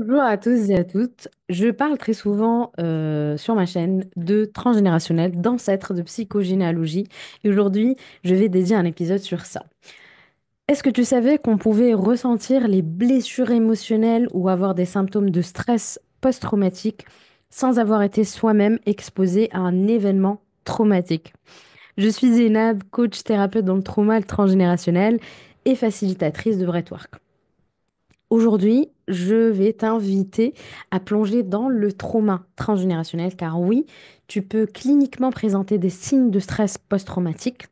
Bonjour à tous et à toutes. Je parle très souvent sur ma chaîne de transgénérationnel, d'ancêtres, de psychogénéalogie. Et aujourd'hui, je vais dédier un épisode sur ça. Est-ce que tu savais qu'on pouvait ressentir les blessures émotionnelles ou avoir des symptômes de stress post-traumatique sans avoir été soi-même exposé à un événement traumatique? Je suis Zénab, coach thérapeute dans le trauma transgénérationnel et facilitatrice de Breathwork. Aujourd'hui, je vais t'inviter à plonger dans le trauma transgénérationnel, car oui, tu peux cliniquement présenter des signes de stress post-traumatique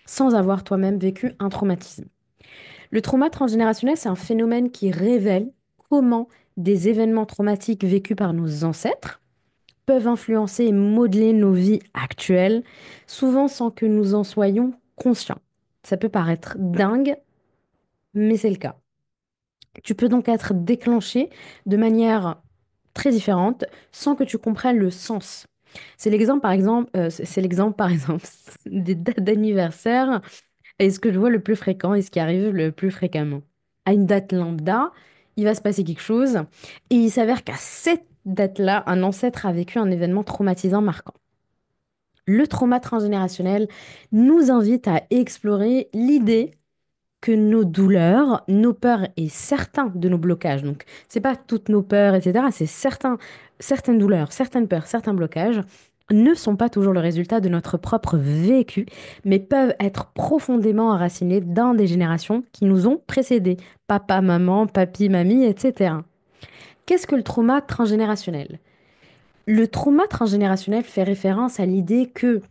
sans avoir toi-même vécu un traumatisme. Le trauma transgénérationnel, c'est un phénomène qui révèle comment des événements traumatiques vécus par nos ancêtres peuvent influencer et modeler nos vies actuelles, souvent sans que nous en soyons conscients. Ça peut paraître dingue, mais c'est le cas. Tu peux donc être déclenché de manière très différente sans que tu comprennes le sens. C'est l'exemple, par exemple, des dates d'anniversaire et ce que je vois le plus fréquent et ce qui arrive le plus fréquemment. À une date lambda, il va se passer quelque chose et il s'avère qu'à cette date-là, un ancêtre a vécu un événement traumatisant marquant. Le trauma transgénérationnel nous invite à explorer l'idée que nos douleurs, nos peurs et certains de nos blocages, donc c'est pas toutes nos peurs, etc., c'est certaines douleurs, certaines peurs, certains blocages, ne sont pas toujours le résultat de notre propre vécu, mais peuvent être profondément enracinés dans des générations qui nous ont précédés, papa, maman, papy, mamie, etc. Qu'est-ce que le trauma transgénérationnel? Le trauma transgénérationnel fait référence à l'idée que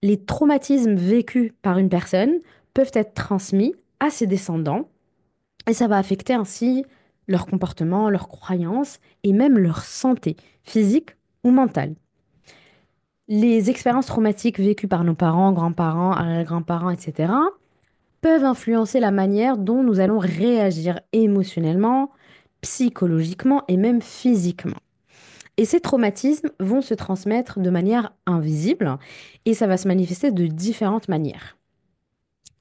les traumatismes vécus par une personne peuvent être transmis à ses descendants et ça va affecter ainsi leur comportement, leurs croyances et même leur santé physique ou mentale. Les expériences traumatiques vécues par nos parents, grands-parents, arrière-grands-parents, etc., peuvent influencer la manière dont nous allons réagir émotionnellement, psychologiquement et même physiquement. Et ces traumatismes vont se transmettre de manière invisible et ça va se manifester de différentes manières.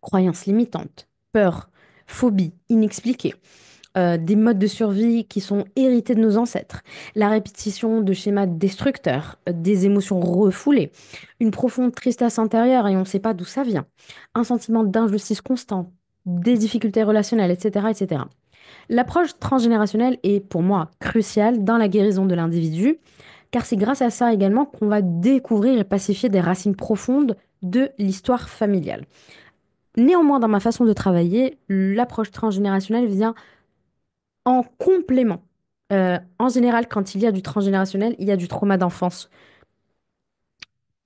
Croyances limitantes, peur, phobie inexpliquées, des modes de survie qui sont hérités de nos ancêtres, la répétition de schémas destructeurs, des émotions refoulées, une profonde tristesse intérieure et on ne sait pas d'où ça vient, un sentiment d'injustice constant, des difficultés relationnelles, etc., etc. L'approche transgénérationnelle est pour moi cruciale dans la guérison de l'individu, car c'est grâce à ça également qu'on va découvrir et pacifier des racines profondes de l'histoire familiale. Néanmoins, dans ma façon de travailler, l'approche transgénérationnelle vient en complément. En général, quand il y a du transgénérationnel, il y a du trauma d'enfance.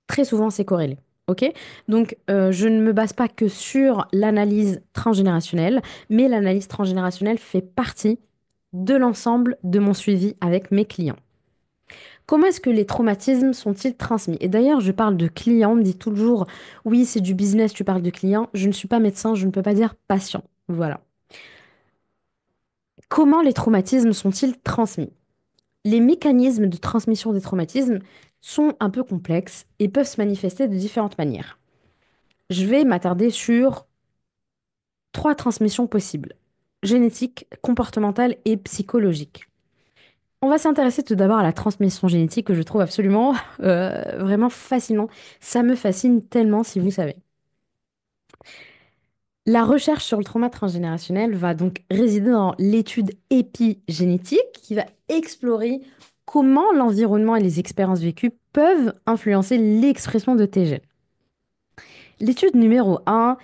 Très souvent, c'est corrélé. OK? Donc, je ne me base pas que sur l'analyse transgénérationnelle, mais l'analyse transgénérationnelle fait partie de l'ensemble de mon suivi avec mes clients. Comment est-ce que les traumatismes sont-ils transmis? Et d'ailleurs, je parle de clients, on me dit toujours, oui, c'est du business, tu parles de clients. Je ne suis pas médecin, je ne peux pas dire patient. Voilà. Comment les traumatismes sont-ils transmis? Les mécanismes de transmission des traumatismes sont un peu complexes et peuvent se manifester de différentes manières. Je vais m'attarder sur trois transmissions possibles: génétique, comportementale et psychologique. On va s'intéresser tout d'abord à la transmission génétique que je trouve absolument vraiment fascinant. Ça me fascine tellement si vous savez. La recherche sur le trauma transgénérationnel va donc résider dans l'étude épigénétique qui va explorer comment l'environnement et les expériences vécues peuvent influencer l'expression de tes gènes. L'étude numéro un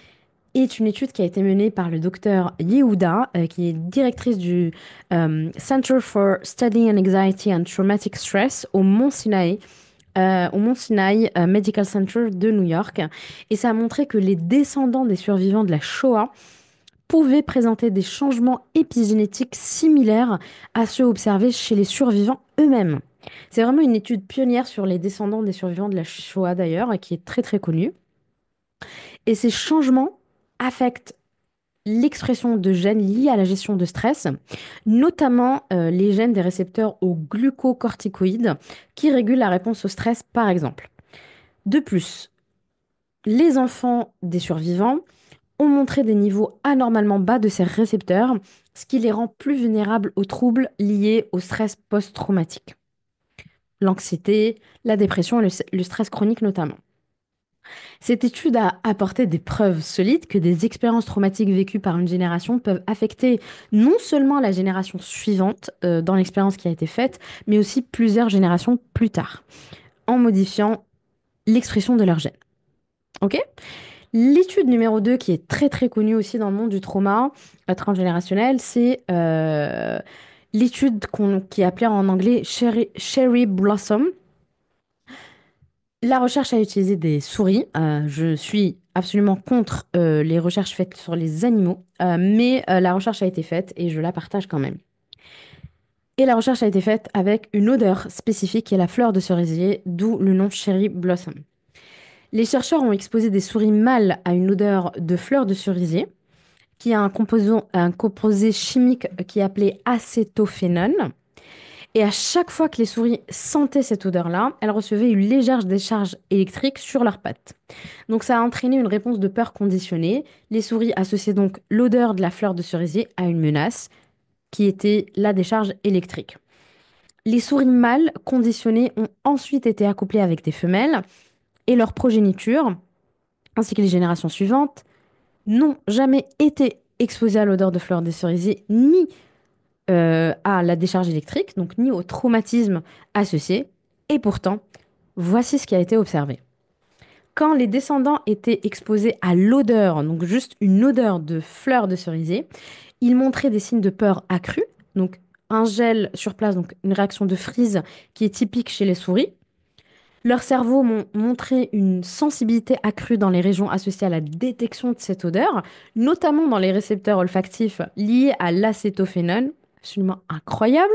est une étude qui a été menée par le docteur Yehuda, qui est directrice du Center for Studying Anxiety and Traumatic Stress au Mont Sinai Medical Center de New York. Et ça a montré que les descendants des survivants de la Shoah pouvaient présenter des changements épigénétiques similaires à ceux observés chez les survivants eux-mêmes. C'est vraiment une étude pionnière sur les descendants des survivants de la Shoah d'ailleurs, qui est très très connue. Et ces changements affectent l'expression de gènes liés à la gestion de stress, notamment les gènes des récepteurs aux glucocorticoïdes qui régulent la réponse au stress par exemple. De plus, les enfants des survivants ont montré des niveaux anormalement bas de ces récepteurs, ce qui les rend plus vulnérables aux troubles liés au stress post-traumatique, l'anxiété, la dépression et le stress chronique notamment. Cette étude a apporté des preuves solides que des expériences traumatiques vécues par une génération peuvent affecter non seulement la génération suivante dans l'expérience qui a été faite, mais aussi plusieurs générations plus tard, en modifiant l'expression de leur gène. Ok. L'étude numéro 2, qui est très très connue aussi dans le monde du trauma transgénérationnel, c'est l'étude qui est appelée en anglais Cherry Blossom. La recherche a utilisé des souris. Je suis absolument contre les recherches faites sur les animaux, mais la recherche a été faite et je la partage quand même. Et la recherche a été faite avec une odeur spécifique qui est la fleur de cerisier, d'où le nom Cherry Blossom. Les chercheurs ont exposé des souris mâles à une odeur de fleur de cerisier, qui a un composé chimique qui est appelé acétophénone. Et à chaque fois que les souris sentaient cette odeur-là, elles recevaient une légère décharge électrique sur leurs pattes. Donc ça a entraîné une réponse de peur conditionnée. Les souris associaient donc l'odeur de la fleur de cerisier à une menace, qui était la décharge électrique. Les souris mâles conditionnées ont ensuite été accouplées avec des femelles et leur progéniture, ainsi que les générations suivantes, n'ont jamais été exposées à l'odeur de fleur de cerisier ni à la décharge électrique, donc ni au traumatisme associé. Et pourtant, voici ce qui a été observé. Quand les descendants étaient exposés à l'odeur, donc juste une odeur de fleurs de cerisier, ils montraient des signes de peur accrus, donc un gel sur place, donc une réaction de freeze qui est typique chez les souris. Leurs cerveaux m'ont montré une sensibilité accrue dans les régions associées à la détection de cette odeur, notamment dans les récepteurs olfactifs liés à l'acétophénone, absolument incroyable.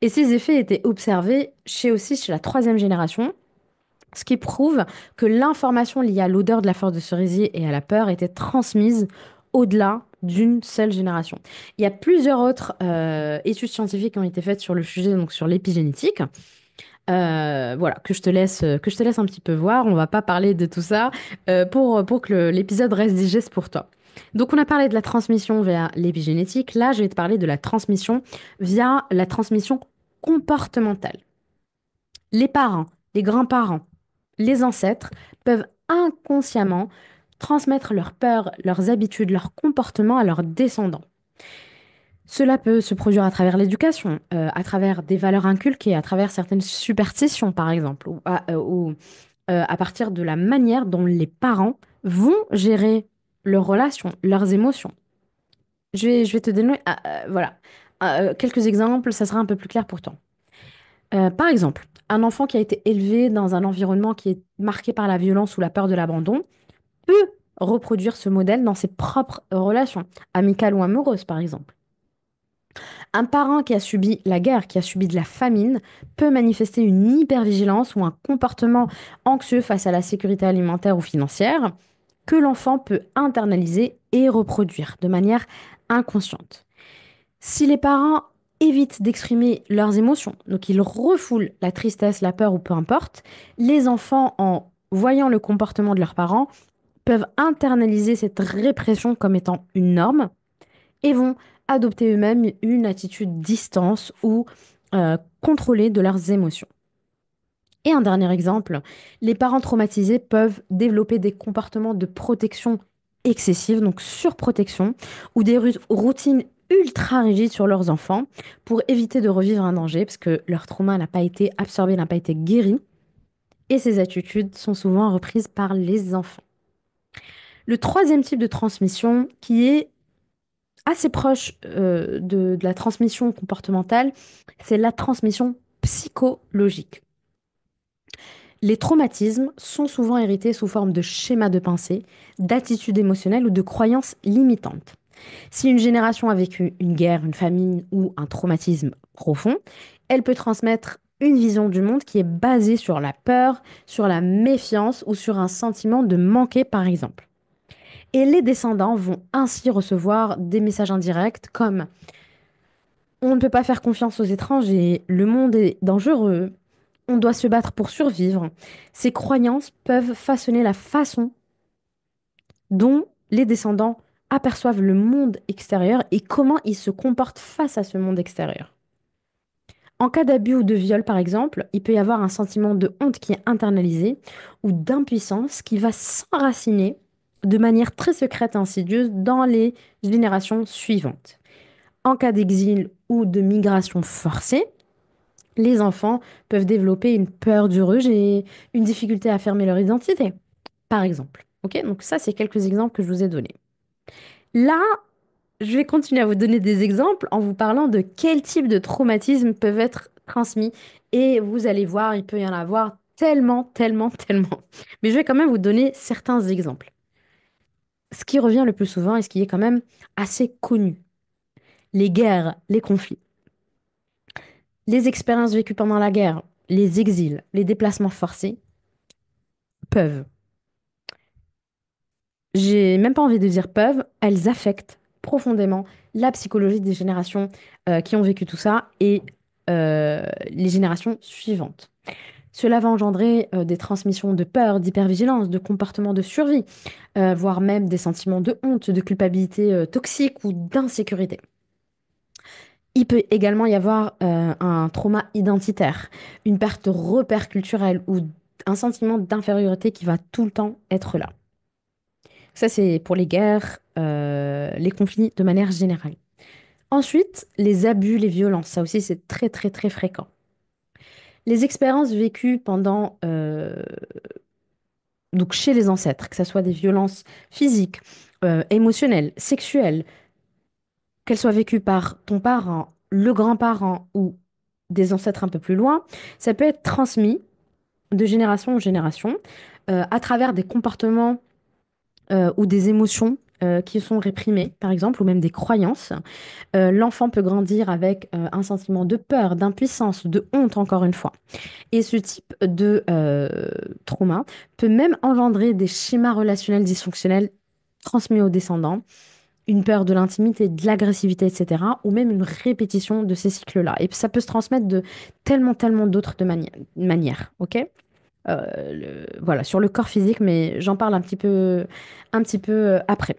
Et ces effets étaient observés chez la troisième génération, ce qui prouve que l'information liée à l'odeur de la fleur de cerisier et à la peur était transmise au-delà d'une seule génération. Il y a plusieurs autres études scientifiques qui ont été faites sur le sujet, donc sur l'épigénétique. Voilà, que je te laisse un petit peu voir. On va pas parler de tout ça pour que l'épisode reste digeste pour toi. Donc, on a parlé de la transmission via l'épigénétique. Là, je vais te parler de la transmission via la transmission comportementale. Les parents, les grands-parents, les ancêtres peuvent inconsciemment transmettre leurs peurs, leurs habitudes, leurs comportements à leurs descendants. Cela peut se produire à travers l'éducation, à travers des valeurs inculquées, à travers certaines superstitions, par exemple, ou à partir de la manière dont les parents vont gérer leurs relations, leurs émotions. Je vais te donner voilà, quelques exemples, ça sera un peu plus clair pour toi. Par exemple, un enfant qui a été élevé dans un environnement qui est marqué par la violence ou la peur de l'abandon peut reproduire ce modèle dans ses propres relations, amicales ou amoureuses, par exemple. Un parent qui a subi la guerre, qui a subi de la famine, peut manifester une hypervigilance ou un comportement anxieux face à la sécurité alimentaire ou financière que l'enfant peut internaliser et reproduire de manière inconsciente. Si les parents évitent d'exprimer leurs émotions, donc ils refoulent la tristesse, la peur ou peu importe, les enfants, en voyant le comportement de leurs parents, peuvent internaliser cette répression comme étant une norme et vont adopter eux-mêmes une attitude distance ou contrôlée de leurs émotions. Et un dernier exemple, les parents traumatisés peuvent développer des comportements de protection excessive, donc surprotection, ou des routines ultra rigides sur leurs enfants pour éviter de revivre un danger, parce que leur trauma n'a pas été absorbé, n'a pas été guéri, et ces attitudes sont souvent reprises par les enfants. Le troisième type de transmission, qui est assez proche de la transmission comportementale, c'est la transmission psychologique. Les traumatismes sont souvent hérités sous forme de schémas de pensée, d'attitudes émotionnelles ou de croyances limitantes. Si une génération a vécu une guerre, une famine ou un traumatisme profond, elle peut transmettre une vision du monde qui est basée sur la peur, sur la méfiance ou sur un sentiment de manquer, par exemple. Et les descendants vont ainsi recevoir des messages indirects comme on ne peut pas faire confiance aux étrangers, le monde est dangereux, on doit se battre pour survivre. Ces croyances peuvent façonner la façon dont les descendants aperçoivent le monde extérieur et comment ils se comportent face à ce monde extérieur. En cas d'abus ou de viol, par exemple, il peut y avoir un sentiment de honte qui est internalisé ou d'impuissance qui va s'enraciner de manière très secrète et insidieuse dans les générations suivantes. En cas d'exil ou de migration forcée, les enfants peuvent développer une peur du rejet, une difficulté à affirmer leur identité, par exemple. Ok, donc ça, c'est quelques exemples que je vous ai donnés. Là, je vais continuer à vous donner des exemples en vous parlant de quel type de traumatismes peuvent être transmis. Et vous allez voir, il peut y en avoir tellement, tellement, tellement. Mais je vais quand même vous donner certains exemples. Ce qui revient le plus souvent et ce qui est quand même assez connu, les guerres, les conflits. Les expériences vécues pendant la guerre, les exils, les déplacements forcés peuvent, j'ai même pas envie de dire peuvent, elles affectent profondément la psychologie des générations qui ont vécu tout ça et les générations suivantes. Cela va engendrer des transmissions de peur, d'hypervigilance, de comportements de survie, voire même des sentiments de honte, de culpabilité toxique ou d'insécurité. Il peut également y avoir un trauma identitaire, une perte de repère culturel ou un sentiment d'infériorité qui va tout le temps être là. Ça, c'est pour les guerres, les conflits de manière générale. Ensuite, les abus, les violences, ça aussi, c'est très, très, très fréquent. Les expériences vécues pendant, donc chez les ancêtres, que ce soit des violences physiques, émotionnelles, sexuelles, qu'elles soient vécues par ton parent, le grand-parent ou des ancêtres un peu plus loin, ça peut être transmis de génération en génération à travers des comportements ou des émotions qui sont réprimées, par exemple, ou même des croyances. L'enfant peut grandir avec un sentiment de peur, d'impuissance, de honte, encore une fois. Et ce type de trauma peut même engendrer des schémas relationnels dysfonctionnels transmis aux descendants, une peur de l'intimité, de l'agressivité, etc., ou même une répétition de ces cycles-là. Et ça peut se transmettre de tellement, tellement d'autres manières, ok? Voilà, sur le corps physique, mais j'en parle un petit peu après.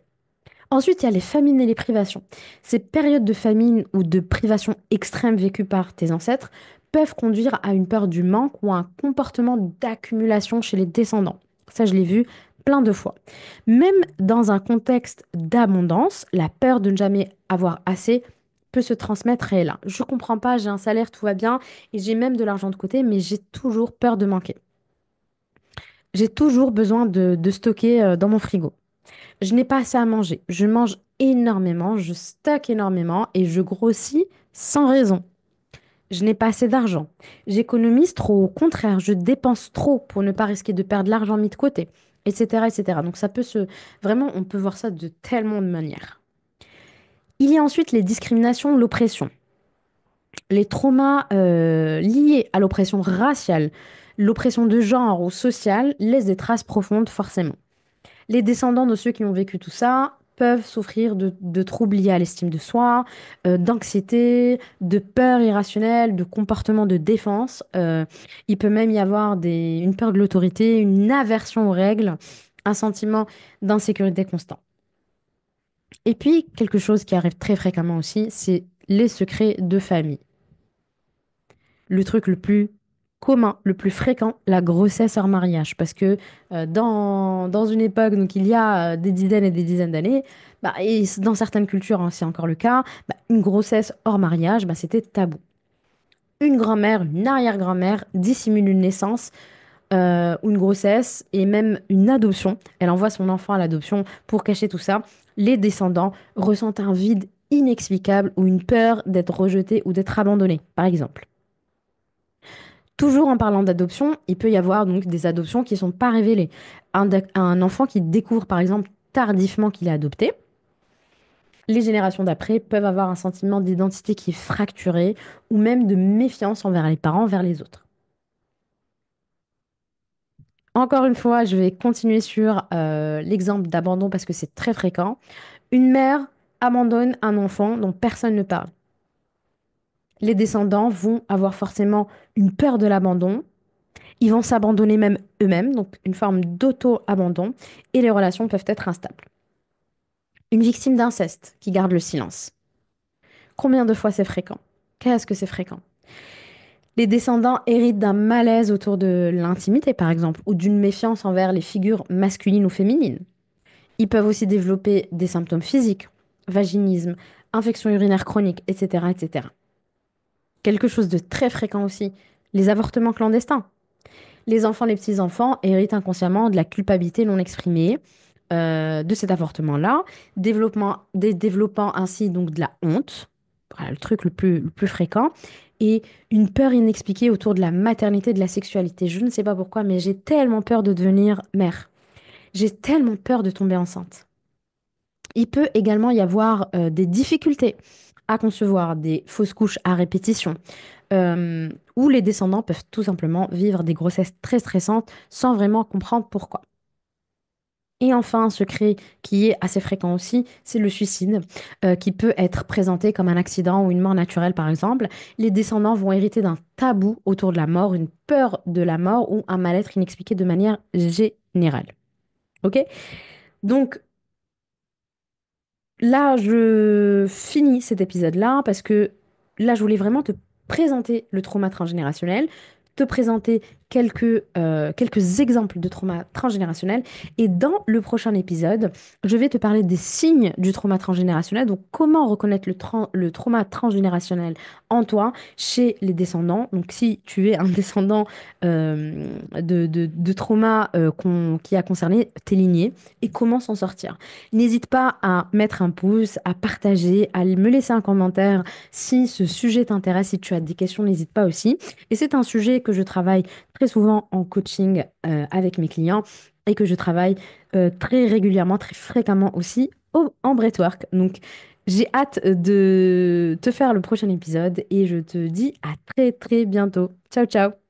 Ensuite, il y a les famines et les privations. Ces périodes de famine ou de privation extrême vécues par tes ancêtres peuvent conduire à une peur du manque ou à un comportement d'accumulation chez les descendants. Ça, je l'ai vu plein de fois. Même dans un contexte d'abondance, la peur de ne jamais avoir assez peut se transmettre et est là. Je comprends pas, j'ai un salaire, tout va bien, et j'ai même de l'argent de côté, mais j'ai toujours peur de manquer. J'ai toujours besoin de stocker dans mon frigo. Je n'ai pas assez à manger. Je mange énormément, je stocke énormément et je grossis sans raison. Je n'ai pas assez d'argent. J'économise trop. Au contraire, je dépense trop pour ne pas risquer de perdre l'argent mis de côté, etc., etc. Donc ça peut se... Vraiment, on peut voir ça de tellement de manières. Il y a ensuite les discriminations, l'oppression. Les traumas liés à l'oppression raciale, l'oppression de genre ou sociale laissent des traces profondes forcément. Les descendants de ceux qui ont vécu tout ça peuvent souffrir de troubles liés à l'estime de soi, d'anxiété, de peur irrationnelle, de comportements de défense. Il peut même y avoir une peur de l'autorité, une aversion aux règles, un sentiment d'insécurité constant. Et puis, quelque chose qui arrive très fréquemment aussi, c'est les secrets de famille. Le truc le plus commun, le plus fréquent, la grossesse hors mariage. Parce que dans une époque, donc il y a des dizaines et des dizaines d'années, bah, et dans certaines cultures, hein, c'est encore le cas, bah, une grossesse hors mariage, bah, c'était tabou. Une grand-mère, une arrière-grand-mère dissimule une naissance ou une grossesse et même une adoption. Elle envoie son enfant à l'adoption pour cacher tout ça. Les descendants ressentent un vide inexplicable ou une peur d'être rejetés ou d'être abandonnés, par exemple. Toujours en parlant d'adoption, il peut y avoir donc des adoptions qui ne sont pas révélées. Un enfant qui découvre par exemple tardivement qu'il est adopté, les générations d'après peuvent avoir un sentiment d'identité qui est fracturé ou même de méfiance envers les parents, envers les autres. Encore une fois, je vais continuer sur l'exemple d'abandon parce que c'est très fréquent. Une mère abandonne un enfant dont personne ne parle. Les descendants vont avoir forcément une peur de l'abandon. Ils vont s'abandonner même eux-mêmes, donc une forme d'auto-abandon, et les relations peuvent être instables. Une victime d'inceste qui garde le silence. Combien de fois c'est fréquent? Qu'est-ce que c'est fréquent? Les descendants héritent d'un malaise autour de l'intimité, par exemple, ou d'une méfiance envers les figures masculines ou féminines. Ils peuvent aussi développer des symptômes physiques, vaginisme, infection urinaire chronique, etc., etc. Quelque chose de très fréquent aussi, les avortements clandestins. Les enfants, les petits-enfants héritent inconsciemment de la culpabilité non exprimée de cet avortement-là, développant ainsi donc de la honte, voilà, le truc le plus fréquent, et une peur inexpliquée autour de la maternité et de la sexualité. Je ne sais pas pourquoi, mais j'ai tellement peur de devenir mère. J'ai tellement peur de tomber enceinte. Il peut également y avoir des difficultés à concevoir des fausses couches à répétition, où les descendants peuvent tout simplement vivre des grossesses très stressantes sans vraiment comprendre pourquoi. Et enfin, un secret qui est assez fréquent aussi, c'est le suicide, qui peut être présenté comme un accident ou une mort naturelle, par exemple. Les descendants vont hériter d'un tabou autour de la mort, une peur de la mort ou un mal-être inexpliqué de manière générale. Ok? Donc, là, je finis cet épisode-là parce que là, je voulais vraiment te présenter le trauma transgénérationnel, te présenter quelques exemples de trauma transgénérationnel. Et dans le prochain épisode, je vais te parler des signes du trauma transgénérationnel. Donc, comment reconnaître le trauma transgénérationnel en toi, chez les descendants. Donc, si tu es un descendant de trauma qui a concerné tes lignées, et comment s'en sortir. N'hésite pas à mettre un pouce, à partager, à me laisser un commentaire si ce sujet t'intéresse, si tu as des questions, n'hésite pas aussi. Et c'est un sujet que je travaille très souvent en coaching avec mes clients et que je travaille très régulièrement, très fréquemment aussi en breathwork. Donc, j'ai hâte de te faire le prochain épisode et je te dis à très très bientôt. Ciao ciao!